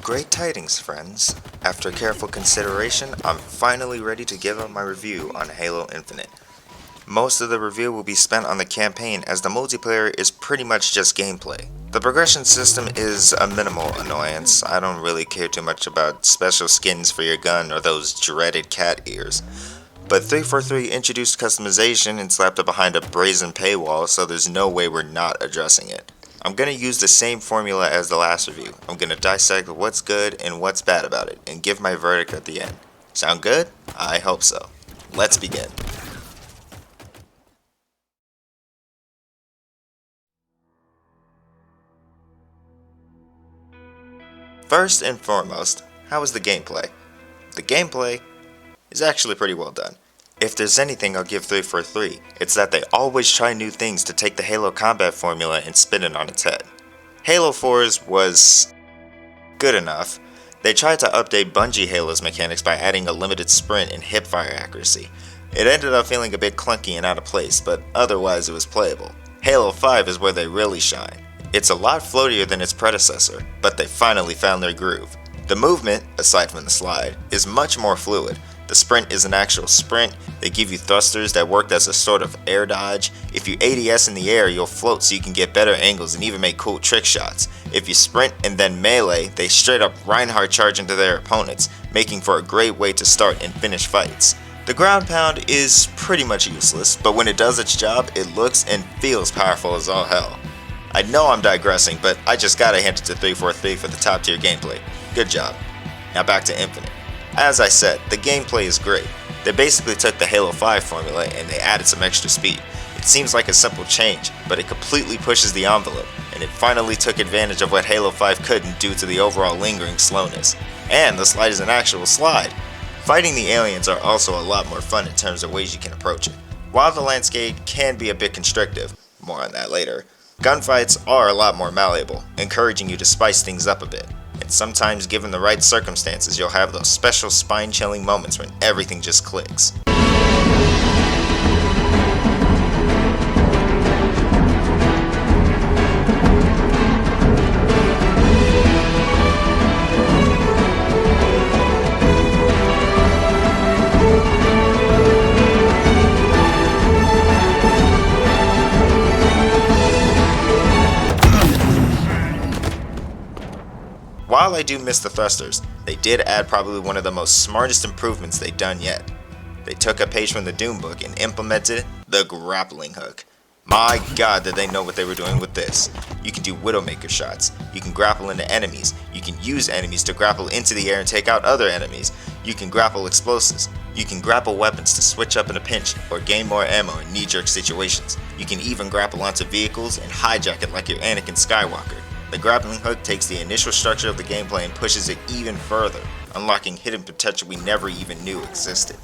Great tidings, friends. After careful consideration, I'm finally ready to give up my review on Halo Infinite. Most of the review will be spent on the campaign, as the multiplayer is pretty much just gameplay. The progression system is a minimal annoyance. I don't really care too much about special skins for your gun or those dreaded cat ears. But 343 introduced customization and slapped it behind a brazen paywall, so there's no way we're not addressing it. I'm going to use the same formula as the last review. I'm going to dissect what's good and what's bad about it, and give my verdict at the end. Sound good? I hope so. Let's begin. First and foremost, how is the gameplay? The gameplay is actually pretty well done. If there's anything I'll give 343, it's that they always try new things to take the Halo combat formula and spin it on its head. Halo 4's was good enough. They tried to update Bungie Halo's mechanics by adding a limited sprint and hipfire accuracy. It ended up feeling a bit clunky and out of place, but otherwise it was playable. Halo 5 is where they really shine. It's a lot floatier than its predecessor, but they finally found their groove. The movement, aside from the slide, is much more fluid. The sprint is an actual sprint. They give you thrusters that work as a sort of air dodge. If you ADS in the air, you'll float so you can get better angles and even make cool trick shots. If you sprint and then melee, they straight up Reinhardt charge into their opponents, making for a great way to start and finish fights. The ground pound is pretty much useless, but when it does its job, it looks and feels powerful as all hell. I know I'm digressing, but I just gotta hand it to 343 for the top tier gameplay. Good job. Now back to Infinite. As I said, the gameplay is great. They basically took the Halo 5 formula and they added some extra speed. It seems like a simple change, but it completely pushes the envelope, and it finally took advantage of what Halo 5 couldn't due to the overall lingering slowness. And the slide is an actual slide. Fighting the aliens are also a lot more fun in terms of ways you can approach it. While the landscape can be a bit constrictive, more on that later, gunfights are a lot more malleable, encouraging you to spice things up a bit. And sometimes, given the right circumstances, you'll have those special spine-chilling moments when everything just clicks. While I do miss the thrusters, they did add probably one of the most smartest improvements they've done yet. They took a page from the Doom book and implemented the grappling hook. My god, did they know what they were doing with this. You can do Widowmaker shots, you can grapple into enemies, you can use enemies to grapple into the air and take out other enemies, you can grapple explosives, you can grapple weapons to switch up in a pinch or gain more ammo in knee-jerk situations, you can even grapple onto vehicles and hijack it like you're Anakin Skywalker. The grappling hook takes the initial structure of the gameplay and pushes it even further, unlocking hidden potential we never even knew existed.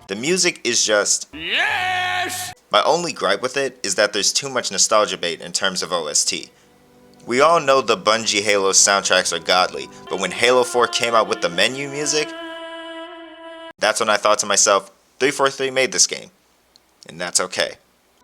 The music is just yes! My only gripe with it is that there's too much nostalgia bait in terms of OST. We all know the Bungie Halo soundtracks are godly, but when Halo 4 came out with the menu music, that's when I thought to myself, 343 made this game, and that's okay.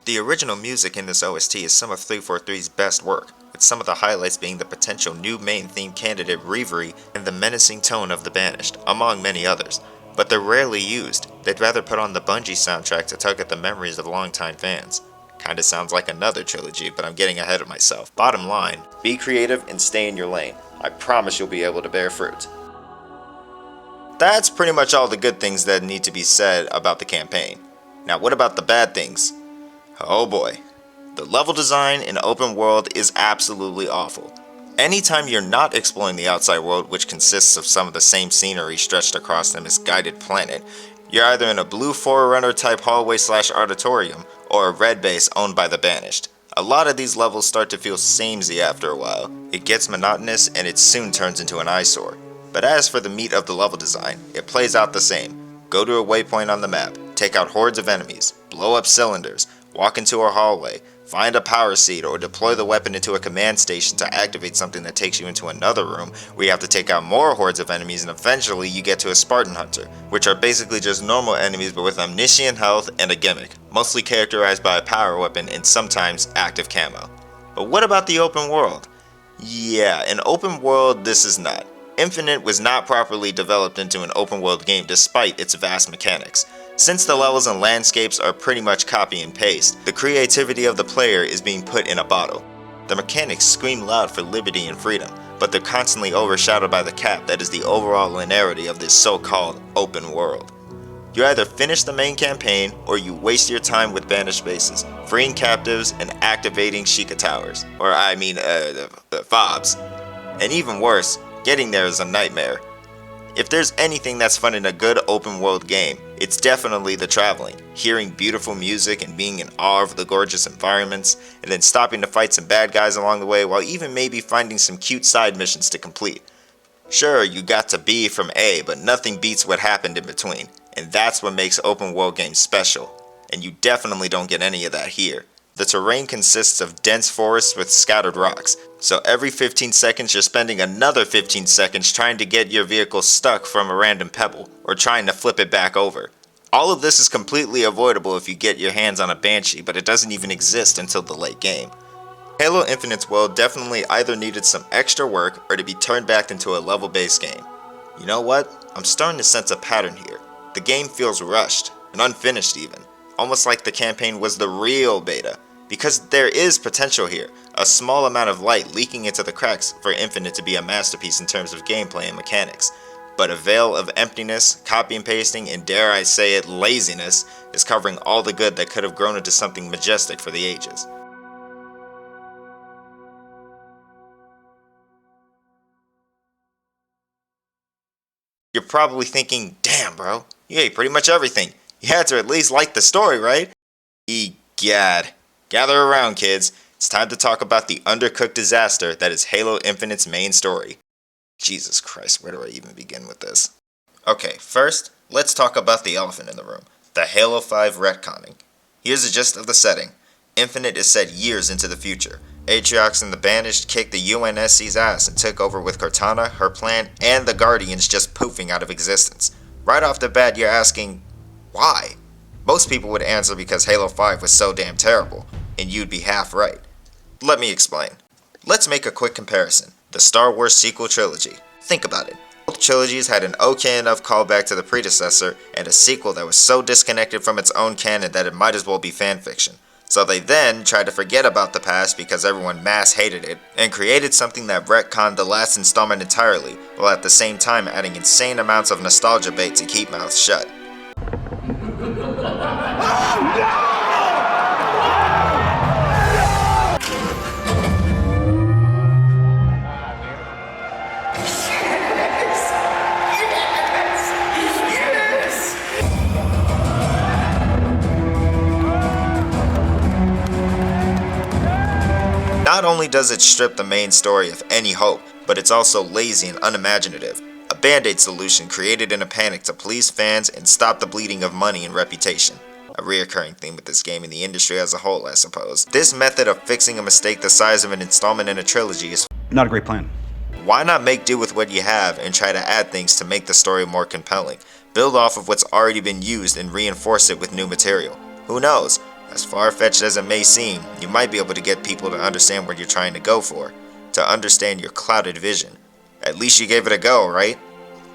The original music in this OST is some of 343's best work, with some of the highlights being the potential new main theme candidate Reverie and the menacing tone of the Banished, among many others. But they're rarely used. They'd rather put on the Bungie soundtrack to tug at the memories of longtime fans. Kinda sounds like another trilogy, but I'm getting ahead of myself. Bottom line, be creative and stay in your lane. I promise you'll be able to bear fruit. That's pretty much all the good things that need to be said about the campaign. Now what about the bad things? Oh boy. The level design in open world is absolutely awful. Anytime you're not exploring the outside world, which consists of some of the same scenery stretched across the misguided planet, you're either in a blue Forerunner type hallway / auditorium, or a red base owned by the Banished. A lot of these levels start to feel samey after a while. It gets monotonous and it soon turns into an eyesore. But as for the meat of the level design, it plays out the same. Go to a waypoint on the map, take out hordes of enemies, blow up cylinders, walk into a hallway, find a power seat, or deploy the weapon into a command station to activate something that takes you into another room where you have to take out more hordes of enemies, and eventually you get to a Spartan Hunter, which are basically just normal enemies but with omniscient health and a gimmick, mostly characterized by a power weapon and sometimes active camo. But what about the open world? Yeah, an open world this is not. Infinite was not properly developed into an open world game despite its vast mechanics. Since the levels and landscapes are pretty much copy and paste, the creativity of the player is being put in a bottle. The mechanics scream loud for liberty and freedom, but they're constantly overshadowed by the cap that is the overall linearity of this so-called open world. You either finish the main campaign, or you waste your time with banished bases, freeing captives and activating Sheikah towers, fobs. And even worse, getting there is a nightmare. If there's anything that's fun in a good open world game, it's definitely the traveling, hearing beautiful music and being in awe of the gorgeous environments, and then stopping to fight some bad guys along the way, while even maybe finding some cute side missions to complete. Sure, you got to B from A, but nothing beats what happened in between, and that's what makes open world games special, and you definitely don't get any of that here. The terrain consists of dense forests with scattered rocks, so every 15 seconds you're spending another 15 seconds trying to get your vehicle stuck from a random pebble, or trying to flip it back over. All of this is completely avoidable if you get your hands on a Banshee, but it doesn't even exist until the late game. Halo Infinite's world definitely either needed some extra work or to be turned back into a level-based game. You know what? I'm starting to sense a pattern here. The game feels rushed, and unfinished even. Almost like the campaign was the real beta. Because there is potential here, a small amount of light leaking into the cracks for Infinite to be a masterpiece in terms of gameplay and mechanics. But a veil of emptiness, copy and pasting, and dare I say it, laziness, is covering all the good that could have grown into something majestic for the ages. You're probably thinking, damn bro, you ate pretty much everything. You had to at least like the story, right? Egad. Gather around, kids. It's time to talk about the undercooked disaster that is Halo Infinite's main story. Jesus Christ, where do I even begin with this? Okay, first, let's talk about the elephant in the room, the Halo 5 retconning. Here's the gist of the setting. Infinite is set years into the future. Atriox and the Banished kicked the UNSC's ass and took over with Cortana, her plan, and the Guardians just poofing out of existence. Right off the bat, you're asking, why? Most people would answer because Halo 5 was so damn terrible, and you'd be half right. Let me explain. Let's make a quick comparison. The Star Wars sequel trilogy. Think about it. Both trilogies had an okay enough callback to the predecessor, and a sequel that was so disconnected from its own canon that it might as well be fanfiction. So they then tried to forget about the past because everyone mass hated it, and created something that retconned the last installment entirely, while at the same time adding insane amounts of nostalgia bait to keep mouths shut. Not only does it strip the main story of any hope, but it's also lazy and unimaginative. A band-aid solution created in a panic to please fans and stop the bleeding of money and reputation. A reoccurring theme with this game in the industry as a whole, I suppose. This method of fixing a mistake the size of an installment in a trilogy is not a great plan. Why not make do with what you have and try to add things to make the story more compelling? Build off of what's already been used and reinforce it with new material. Who knows? As far-fetched as it may seem, you might be able to get people to understand what you're trying to go for, to understand your clouded vision. At least you gave it a go, right?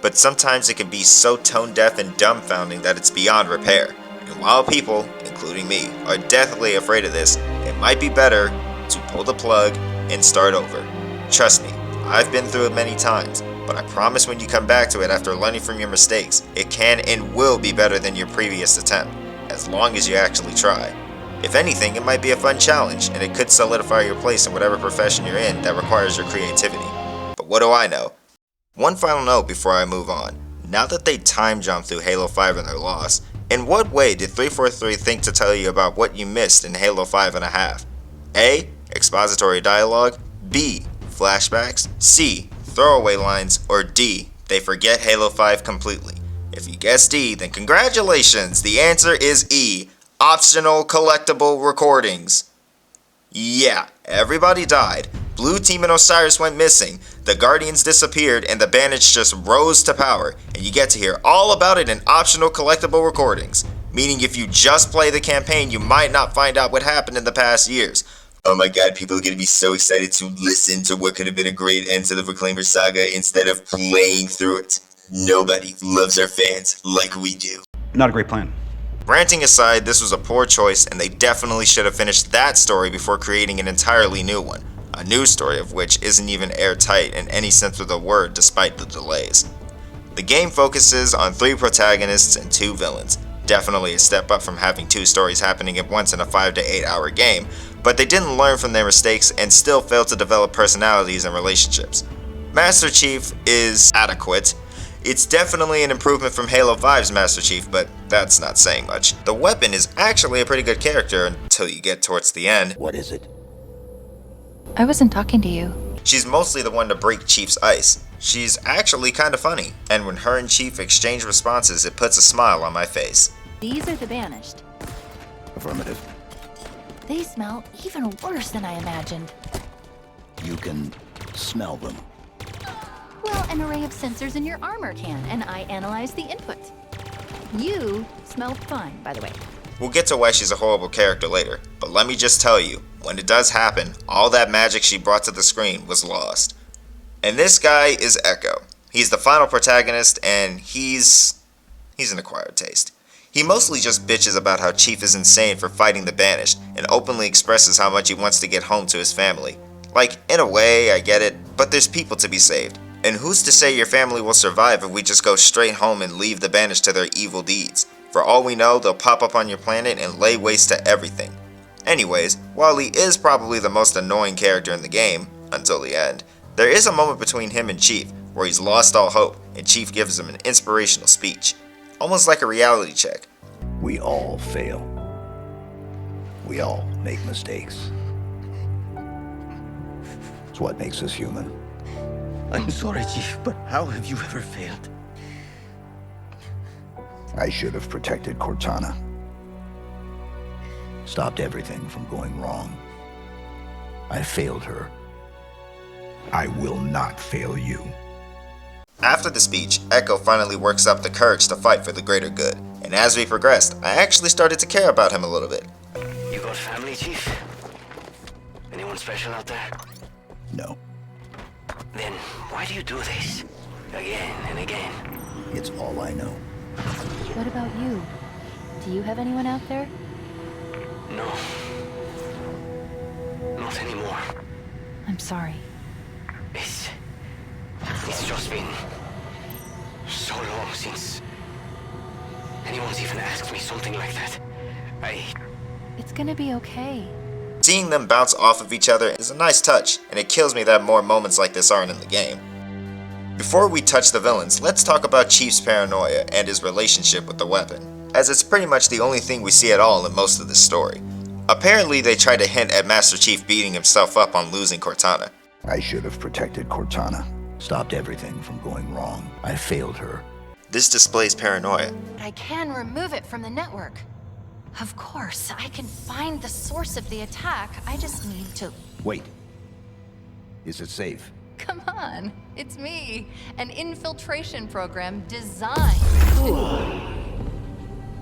But sometimes it can be so tone-deaf and dumbfounding that it's beyond repair. And while people, including me, are deathly afraid of this, it might be better to pull the plug and start over. Trust me, I've been through it many times, but I promise when you come back to it after learning from your mistakes, it can and will be better than your previous attempt, as long as you actually try. If anything, it might be a fun challenge, and it could solidify your place in whatever profession you're in that requires your creativity. But what do I know? One final note before I move on. Now that they time jumped through Halo 5 and their loss, in what way did 343 think to tell you about what you missed in Halo 5.5? A. Expository dialogue. B. Flashbacks. C. Throwaway lines. Or D. They forget Halo 5 completely. If you guessed D, then congratulations! The answer is E. Optional collectible recordings. Yeah, everybody died. Blue Team and Osiris went missing, the Guardians disappeared, and the Banished just rose to power, and you get to hear all about it in optional collectible recordings. Meaning if you just play the campaign, you might not find out what happened in the past years. Oh my god, people are gonna be so excited to listen to what could have been a great end to the Reclaimer saga instead of playing through it. Nobody loves their fans like we do. Not a great plan. Ranting aside, this was a poor choice, and they definitely should have finished that story before creating an entirely new one. A new story of which isn't even airtight in any sense of the word despite the delays. The game focuses on 3 protagonists and 2 villains. Definitely a step up from having 2 stories happening at once in a 5 to 8 hour game, but they didn't learn from their mistakes and still failed to develop personalities and relationships. Master Chief is adequate. It's definitely an improvement from Halo 5's Master Chief, but that's not saying much. The weapon is actually a pretty good character until you get towards the end. What is it? I wasn't talking to you. She's mostly the one to break Chief's ice. She's actually kinda funny, and when her and Chief exchange responses, it puts a smile on my face. These are the Banished. Affirmative. They smell even worse than I imagined. You can smell them. Well, an array of sensors in your armor can, and I analyze the input. You smell fine, by the way. We'll get to why she's a horrible character later, but let me just tell you, when it does happen, all that magic she brought to the screen was lost. And this guy is Echo. He's the final protagonist, and he's an acquired taste. He mostly just bitches about how Chief is insane for fighting the Banished, and openly expresses how much he wants to get home to his family. Like, in a way, I get it, but there's people to be saved. And who's to say your family will survive if we just go straight home and leave the Banished to their evil deeds? For all we know, they'll pop up on your planet and lay waste to everything. Anyways, while he is probably the most annoying character in the game, until the end, there is a moment between him and Chief where he's lost all hope, and Chief gives him an inspirational speech. Almost like a reality check. We all fail. We all make mistakes. It's what makes us human. I'm sorry, Chief, but how have you ever failed? I should have protected Cortana. Stopped everything from going wrong. I failed her. I will not fail you. After the speech, Echo finally works up the courage to fight for the greater good, and as we progressed, I actually started to care about him a little bit. You got family, Chief? Anyone special out there? No, Then why do you do this? Again and again. it's all I know. What about you? Do you have anyone out there? No. Not anymore. I'm sorry. It's just been so long since anyone's even asked me something like that. It's gonna be okay. Seeing them bounce off of each other is a nice touch, and it kills me that more moments like this aren't in the game. Before we touch the villains, let's talk about Chief's paranoia and his relationship with the weapon, as it's pretty much the only thing we see at all in most of this story. Apparently they tried to hint at Master Chief beating himself up on losing Cortana. I should have protected Cortana. Stopped everything from going wrong. I failed her. This displays paranoia. I can remove it from the network. Of course, I can find the source of the attack. I just need to... Wait. Is it safe? Come on, it's me. An infiltration program designed...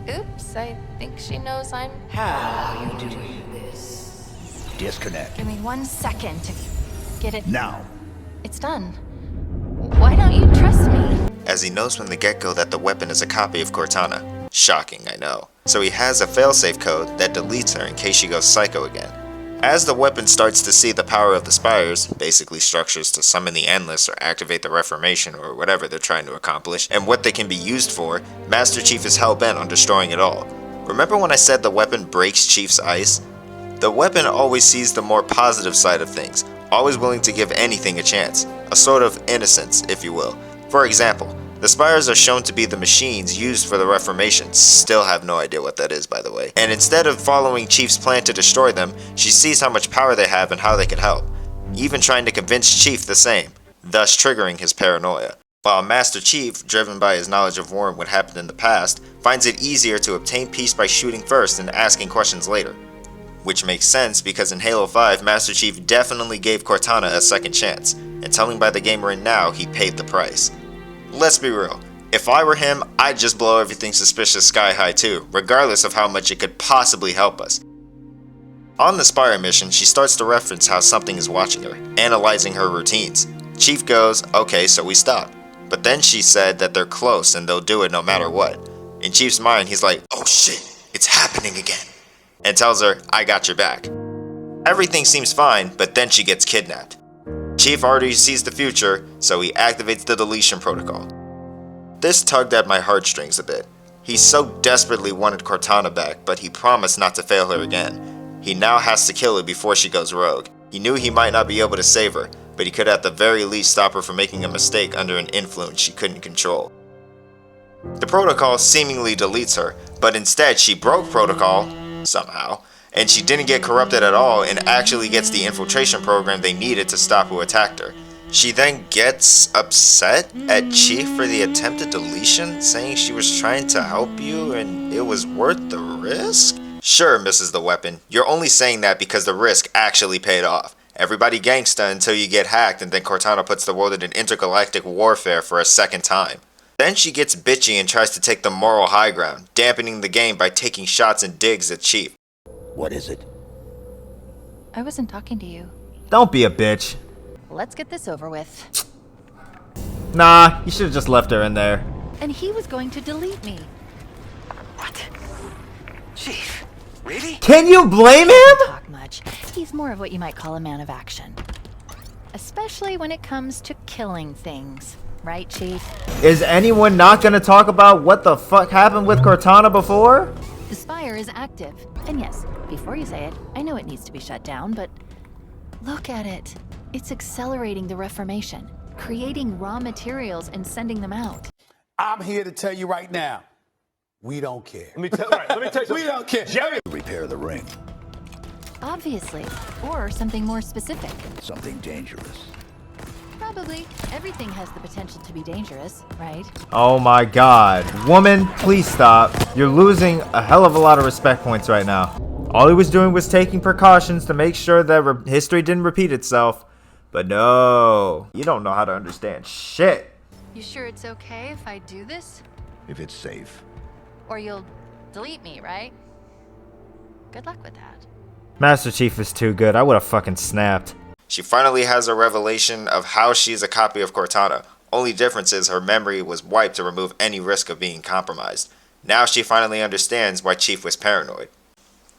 Oops, I think she knows I'm... How are you doing this? Disconnect. Give me 1 second to get it... Now. It's done. Why don't you trust me? As he knows from the get-go that the weapon is a copy of Cortana. Shocking, I know. So he has a failsafe code that deletes her in case she goes psycho again. As the weapon starts to see the power of the spires, basically structures to summon the Endless or activate the Reformation or whatever they're trying to accomplish, and what they can be used for, Master Chief is hell-bent on destroying it all. Remember when I said the weapon breaks Chief's ice? The weapon always sees the more positive side of things, always willing to give anything a chance, a sort of innocence, if you will. For example, the spires are shown to be the machines used for the Reformation, still have no idea what that is by the way, and instead of following Chief's plan to destroy them, she sees how much power they have and how they could help, even trying to convince Chief the same, thus triggering his paranoia. While Master Chief, driven by his knowledge of war and what happened in the past, finds it easier to obtain peace by shooting first and asking questions later. Which makes sense because in Halo 5, Master Chief definitely gave Cortana a second chance, and telling by the game we're in now, he paid the price. Let's be real, if I were him, I'd just blow everything suspicious sky high too, regardless of how much it could possibly help us. On the Spire mission, she starts to reference how something is watching her, analyzing her routines. Chief goes, okay, so we stop. But then she said that they're close and they'll do it no matter what. In Chief's mind, he's like, oh shit, it's happening again. And tells her, I got your back. Everything seems fine, but then she gets kidnapped. Chief already sees the future, so he activates the deletion protocol. This tugged at my heartstrings a bit. He so desperately wanted Cortana back, but he promised not to fail her again. He now has to kill her before she goes rogue. He knew he might not be able to save her, but he could at the very least stop her from making a mistake under an influence she couldn't control. The protocol seemingly deletes her, but instead she broke protocol, somehow, and she didn't get corrupted at all and actually gets the infiltration program they needed to stop who attacked her. She then gets upset at Chief for the attempted deletion, saying she was trying to help you and it was worth the risk? Sure, Mrs. the Weapon, you're only saying that because the risk actually paid off. Everybody gangsta until you get hacked and then Cortana puts the world in an intergalactic warfare for a second time. Then she gets bitchy and tries to take the moral high ground, dampening the game by taking shots and digs at Chief. What is it? I wasn't talking to you. Don't be a bitch. Let's get this over with. Nah, you should have just left her in there. And he was going to delete me. What? Chief, really? Can you blame him? Talk much. He's more of what you might call a man of action. Especially when it comes to killing things. Right, Chief? Is anyone not gonna talk about what the fuck happened with Cortana before? The Spire is active. And yes, before you say it, I know it needs to be shut down, but look at it. It's accelerating the Reformation, creating raw materials and sending them out. I'm here to tell you right now, we don't care. Let me tell you something. We don't care. Jerry. Repair the ring. Obviously. Or something more specific. Something dangerous. Probably. Everything has the potential to be dangerous, right? Oh my god. Woman, please stop. You're losing a hell of a lot of respect points right now. All he was doing was taking precautions to make sure that history didn't repeat itself. But no, you don't know how to understand shit. You sure it's okay if I do this? If it's safe. Or you'll delete me, right? Good luck with that. Master Chief is too good. I would have fucking snapped. She finally has a revelation of how she's a copy of Cortana. Only difference is her memory was wiped to remove any risk of being compromised. Now she finally understands why Chief was paranoid.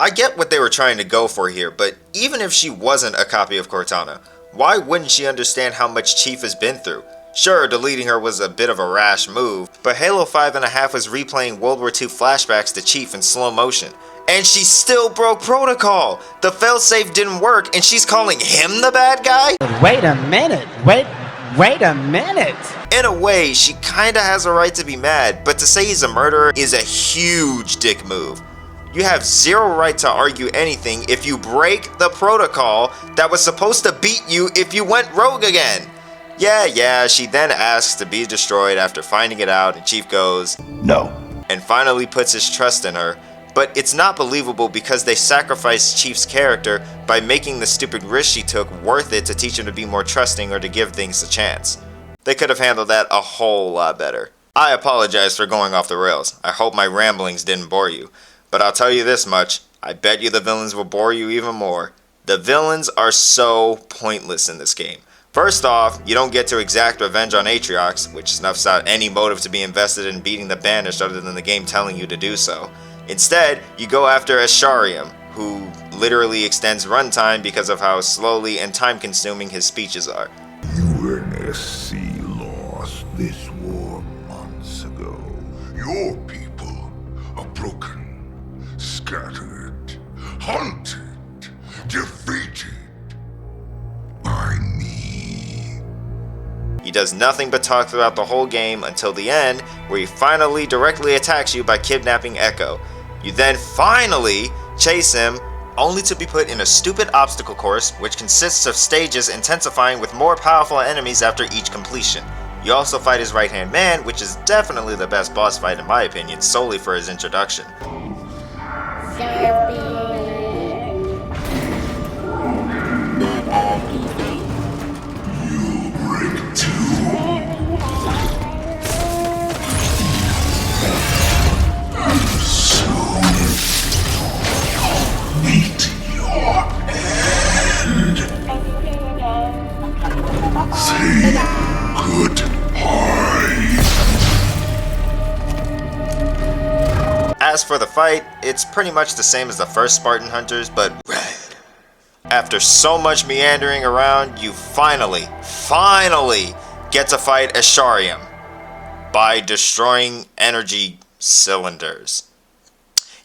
I get what they were trying to go for here, but even if she wasn't a copy of Cortana, why wouldn't she understand how much Chief has been through? Sure, deleting her was a bit of a rash move, but Halo 5.5 was replaying World War II flashbacks to Chief in slow motion. And she still broke protocol! The failsafe didn't work and she's calling him the bad guy? Wait a minute, wait a minute! In a way, she kinda has a right to be mad, but to say he's a murderer is a huge dick move. You have zero right to argue anything if you break the protocol that was supposed to beat you if you went rogue again. Yeah, she then asks to be destroyed after finding it out and Chief goes, No. And finally puts his trust in her. But it's not believable because they sacrificed Chief's character by making the stupid risk she took worth it to teach him to be more trusting or to give things a chance. They could have handled that a whole lot better. I apologize for going off the rails. I hope my ramblings didn't bore you. But I'll tell you this much, I bet you the villains will bore you even more. The villains are so pointless in this game. First off, you don't get to exact revenge on Atriox, which snuffs out any motive to be invested in beating the Banished other than the game telling you to do so. Instead, you go after Asharium, who literally extends runtime because of how slowly and time-consuming his speeches are. UNSC lost this war months ago. Your people are broken, scattered, hunted, defeated by me. He does nothing but talk throughout the whole game until the end, where he finally directly attacks you by kidnapping Echo. You then finally chase him, only to be put in a stupid obstacle course, which consists of stages intensifying with more powerful enemies after each completion. You also fight his right-hand man, which is definitely the best boss fight in my opinion, solely for his introduction. Meet your for the fight, it's pretty much the same as the first Spartan Hunters, but red. After so much meandering around, you finally get to fight Auditorium by destroying energy cylinders.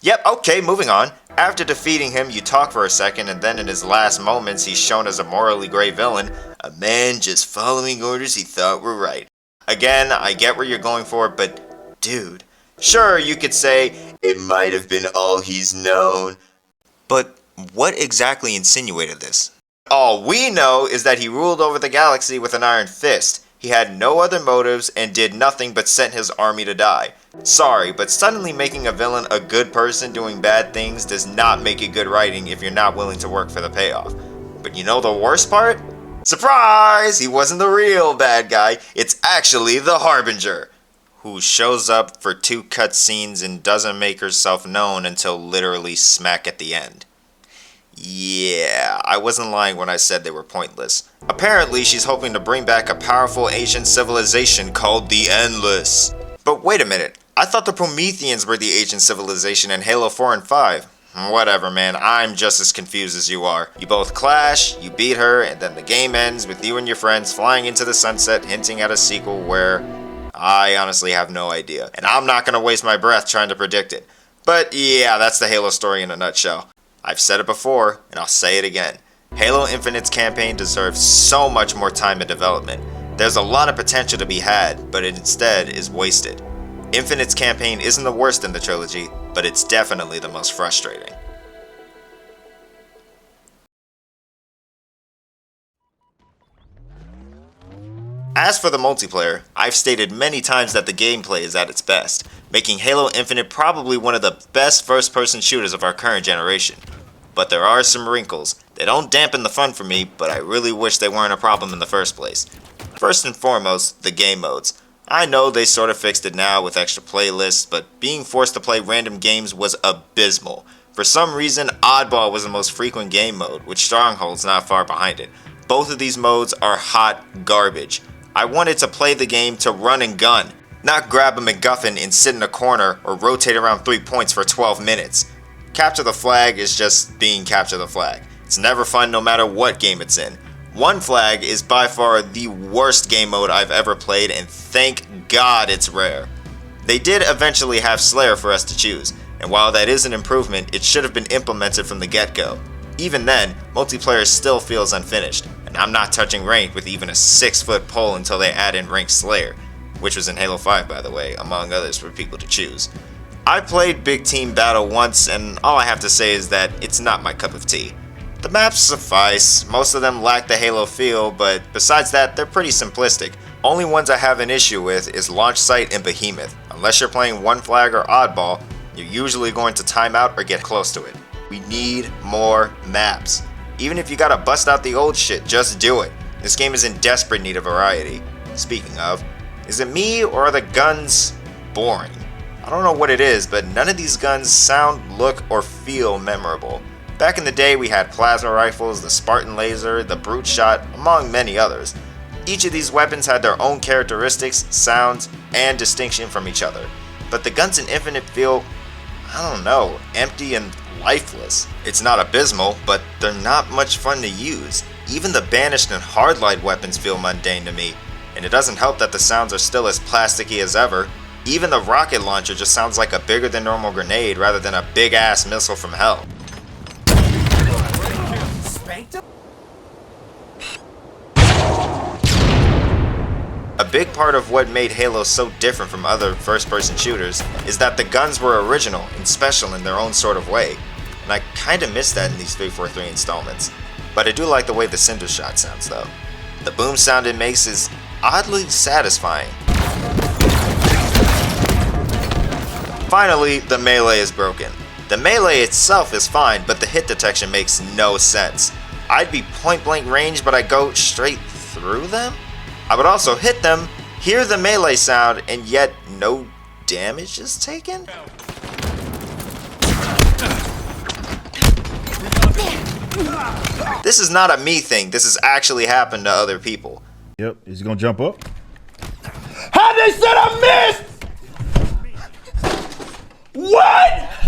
Yep, okay, moving on. After defeating him, you talk for a second, and then in his last moments, he's shown as a morally gray villain, a man just following orders he thought were right. Again, I get where you're going for, but dude, sure, you could say, it might have been all he's known. But what exactly insinuated this? All we know is that he ruled over the galaxy with an iron fist. He had no other motives and did nothing but sent his army to die. Sorry, but suddenly making a villain a good person doing bad things does not make it good writing if you're not willing to work for the payoff. But you know the worst part? Surprise! He wasn't the real bad guy. It's actually the Harbinger, who shows up for 2 cutscenes and doesn't make herself known until literally smack at the end. Yeah, I wasn't lying when I said they were pointless. Apparently, she's hoping to bring back a powerful ancient civilization called the Endless. But wait a minute, I thought the Prometheans were the ancient civilization in Halo 4 and 5. Whatever, man, I'm just as confused as you are. You both clash, you beat her, and then the game ends with you and your friends flying into the sunset, hinting at a sequel where I honestly have no idea. And I'm not going to waste my breath trying to predict it. But yeah, that's the Halo story in a nutshell. I've said it before, and I'll say it again. Halo Infinite's campaign deserves so much more time and development. There's a lot of potential to be had, but it instead is wasted. Infinite's campaign isn't the worst in the trilogy, but it's definitely the most frustrating. As for the multiplayer, I've stated many times that the gameplay is at its best, making Halo Infinite probably one of the best first-person shooters of our current generation. But there are some wrinkles. They don't dampen the fun for me, but I really wish they weren't a problem in the first place. First and foremost, the game modes. I know they sort of fixed it now with extra playlists, but being forced to play random games was abysmal. For some reason, Oddball was the most frequent game mode, with Stronghold's not far behind it. Both of these modes are hot garbage. I wanted to play the game to run and gun, not grab a MacGuffin and sit in a corner or rotate around 3 points for 12 minutes. Capture the Flag is just being Capture the Flag. It's never fun no matter what game it's in. One Flag is by far the worst game mode I've ever played, and thank God it's rare. They did eventually have Slayer for us to choose, and while that is an improvement, it should have been implemented from the get-go. Even then, multiplayer still feels unfinished, and I'm not touching ranked with even a 6-foot pole until they add in ranked Slayer, which was in Halo 5 by the way, among others for people to choose. I played Big Team Battle once, and all I have to say is that it's not my cup of tea. The maps suffice, most of them lack the Halo feel, but besides that, they're pretty simplistic. Only ones I have an issue with is Launch Site and Behemoth. Unless you're playing One Flag or Oddball, you're usually going to time out or get close to it. We need more maps. Even if you gotta bust out the old shit, just do it. This game is in desperate need of variety. Speaking of, is it me or are the guns boring? I don't know what it is, but none of these guns sound, look, or feel memorable. Back in the day, we had plasma rifles, the Spartan laser, the brute shot, among many others. Each of these weapons had their own characteristics, sounds, and distinction from each other. But the guns in Infinite feel, I don't know, empty and lifeless. It's not abysmal, but they're not much fun to use. Even the Banished and Hardlight weapons feel mundane to me, and it doesn't help that the sounds are still as plasticky as ever. Even the rocket launcher just sounds like a bigger than normal grenade rather than a big ass missile from hell. A big part of what made Halo so different from other first-person shooters is that the guns were original and special in their own sort of way, and I kinda miss that in these 343 installments. But I do like the way the Cinder Shot sounds though. The boom sound it makes is oddly satisfying. Finally, the melee is broken. The melee itself is fine, but the hit detection makes no sense. I'd be point blank range, but I go straight through them? I would also hit them, hear the melee sound, and yet no damage is taken? This is not a me thing, this has actually happened to other people. Yep, is he gonna jump up? How they said I missed? What?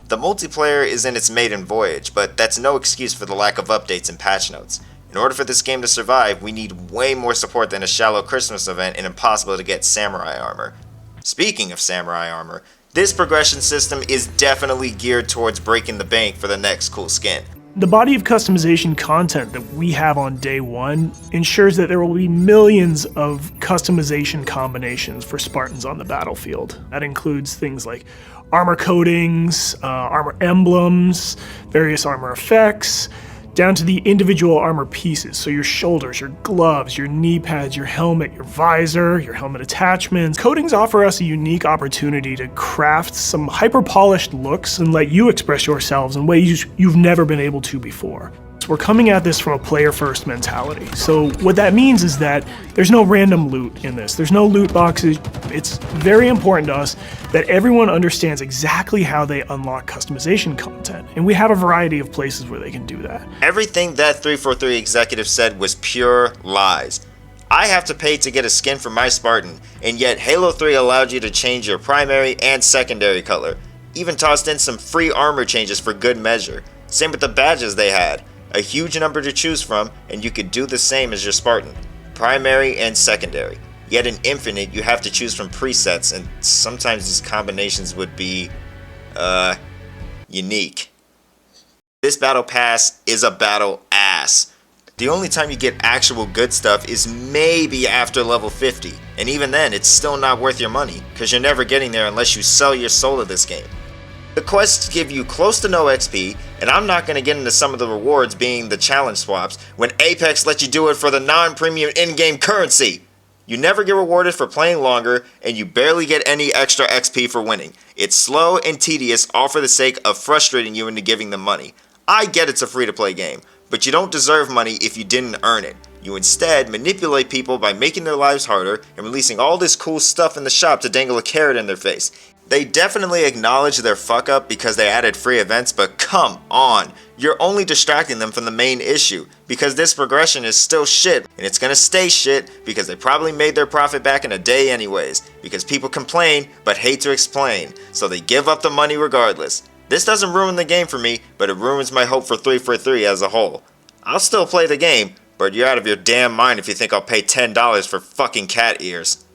The multiplayer is in its maiden voyage, but that's no excuse for the lack of updates and patch notes. In order for this game to survive, we need way more support than a shallow Christmas event and impossible to get samurai armor. Speaking of samurai armor, this progression system is definitely geared towards breaking the bank for the next cool skin. The body of customization content that we have on day one ensures that there will be millions of customization combinations for Spartans on the battlefield. That includes things like armor coatings, armor emblems, various armor effects, down to the individual armor pieces. So your shoulders, your gloves, your knee pads, your helmet, your visor, your helmet attachments. Coatings offer us a unique opportunity to craft some hyper-polished looks and let you express yourselves in ways you've never been able to before. So we're coming at this from a player-first mentality. So what that means is that there's no random loot in this. There's no loot boxes. It's very important to us that everyone understands exactly how they unlock customization content. And we have a variety of places where they can do that. Everything that 343 executive said was pure lies. I have to pay to get a skin for my Spartan, and yet Halo 3 allowed you to change your primary and secondary color. Even tossed in some free armor changes for good measure. Same with the badges they had. A huge number to choose from, and you could do the same as your Spartan. Primary and secondary. Yet in Infinite, you have to choose from presets, and sometimes these combinations would be, unique. This battle pass is a battle ass. The only time you get actual good stuff is maybe after level 50, and even then, it's still not worth your money, because you're never getting there unless you sell your soul to this game. The quests give you close to no XP, and I'm not going to get into some of the rewards being the challenge swaps when Apex lets you do it for the non-premium in-game currency. You never get rewarded for playing longer, and you barely get any extra XP for winning. It's slow and tedious, all for the sake of frustrating you into giving them money. I get it's a free-to-play game, but you don't deserve money if you didn't earn it. You instead manipulate people by making their lives harder and releasing all this cool stuff in the shop to dangle a carrot in their face. They definitely acknowledge their fuck up because they added free events, but come on, you're only distracting them from the main issue, because this progression is still shit, and it's gonna stay shit because they probably made their profit back in a day anyways, because people complain but hate to explain, so they give up the money regardless. This doesn't ruin the game for me, but it ruins my hope for 343 as a whole. I'll still play the game, but you're out of your damn mind if you think I'll pay $10 for fucking cat ears.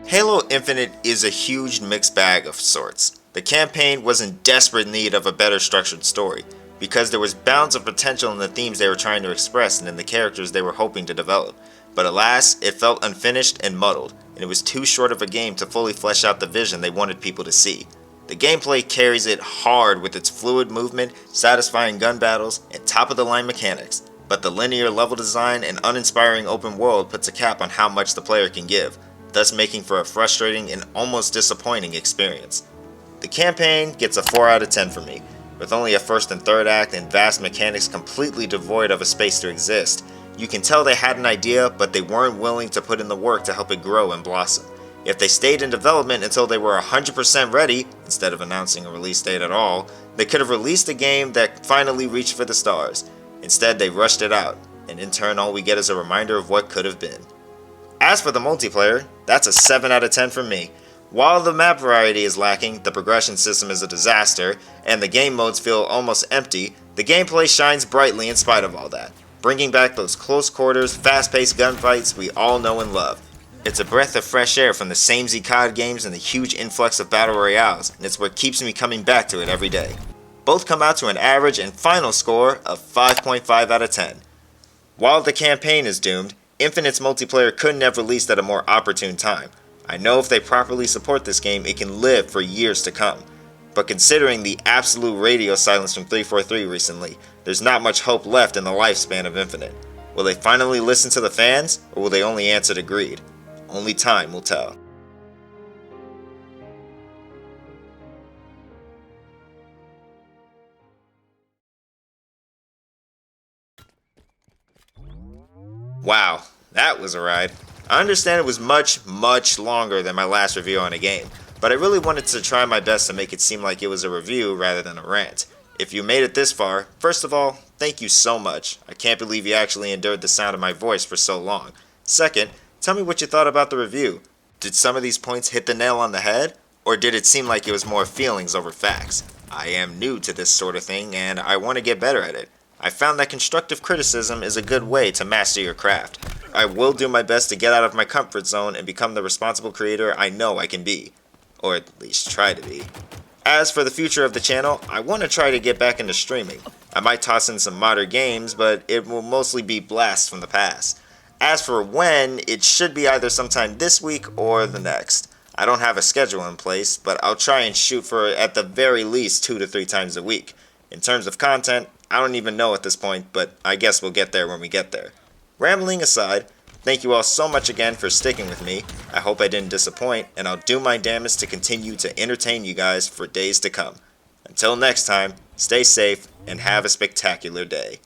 Halo Infinite is a huge mixed bag of sorts. The campaign was in desperate need of a better structured story, because there was bounds of potential in the themes they were trying to express and in the characters they were hoping to develop. But alas, it felt unfinished and muddled, and it was too short of a game to fully flesh out the vision they wanted people to see. The gameplay carries it hard with its fluid movement, satisfying gun battles, and top-of-the-line mechanics, but the linear level design and uninspiring open world puts a cap on how much the player can give, thus making for a frustrating and almost disappointing experience. The campaign gets a 4 out of 10 for me, with only a first and third act and vast mechanics completely devoid of a space to exist. You can tell they had an idea, but they weren't willing to put in the work to help it grow and blossom. If they stayed in development until they were 100% ready, instead of announcing a release date at all, they could have released a game that finally reached for the stars. Instead, they rushed it out, and in turn all we get is a reminder of what could have been. As for the multiplayer, that's a 7 out of 10 for me. While the map variety is lacking, the progression system is a disaster, and the game modes feel almost empty, the gameplay shines brightly in spite of all that, bringing back those close quarters, fast-paced gunfights we all know and love. It's a breath of fresh air from the samey COD games and the huge influx of battle royales, and it's what keeps me coming back to it every day. Both come out to an average and final score of 5.5 out of 10. While the campaign is doomed, Infinite's multiplayer couldn't have released at a more opportune time. I know if they properly support this game, it can live for years to come. But considering the absolute radio silence from 343 recently, there's not much hope left in the lifespan of Infinite. Will they finally listen to the fans, or will they only answer to greed? Only time will tell. Wow, that was a ride. I understand it was much longer than my last review on a game, but I really wanted to try my best to make it seem like it was a review rather than a rant. If you made it this far, first of all, thank you so much. I can't believe you actually endured the sound of my voice for so long. Second, Tell me what you thought about the review. Did some of these points hit the nail on the head? Or did it seem like it was more feelings over facts? I am new to this sort of thing and I want to get better at it. I found that constructive criticism is a good way to master your craft. I will do my best to get out of my comfort zone and become the responsible creator I know I can be. Or at least try to be. As for the future of the channel, I want to try to get back into streaming. I might toss in some modern games, but it will mostly be blasts from the past. As for when, it should be either sometime this week or the next. I don't have a schedule in place, but I'll try and shoot for at the very least 2 to 3 times a week. In terms of content, I don't even know at this point, but I guess we'll get there when we get there. Rambling aside, thank you all so much again for sticking with me. I hope I didn't disappoint, and I'll do my damnedest to continue to entertain you guys for days to come. Until next time, stay safe and have a spectacular day.